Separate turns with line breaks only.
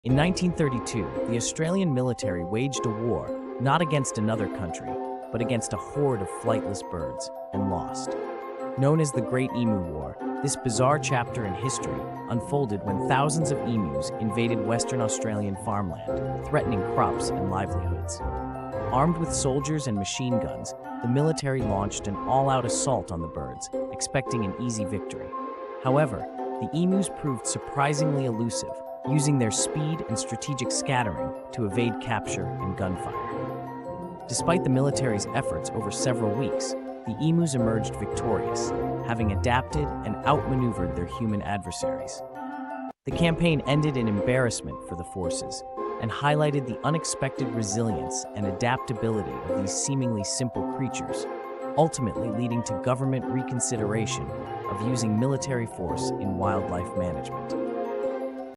In 1932, the Australian military waged a war not against another country, but against a horde of flightless birds, and lost. Known as the Great Emu War, this bizarre chapter in history unfolded when thousands of emus invaded Western Australian farmland, threatening crops and livelihoods. Armed with soldiers and machine guns, the military launched an all-out assault on the birds, expecting an easy victory. However, the emus proved surprisingly elusive, using their speed and strategic scattering to evade capture and gunfire. Despite the military's efforts over several weeks, the emus emerged victorious, having adapted and outmaneuvered their human adversaries. The campaign ended in embarrassment for the forces and highlighted the unexpected resilience and adaptability of these seemingly simple creatures, ultimately leading to government reconsideration of using military force in wildlife management.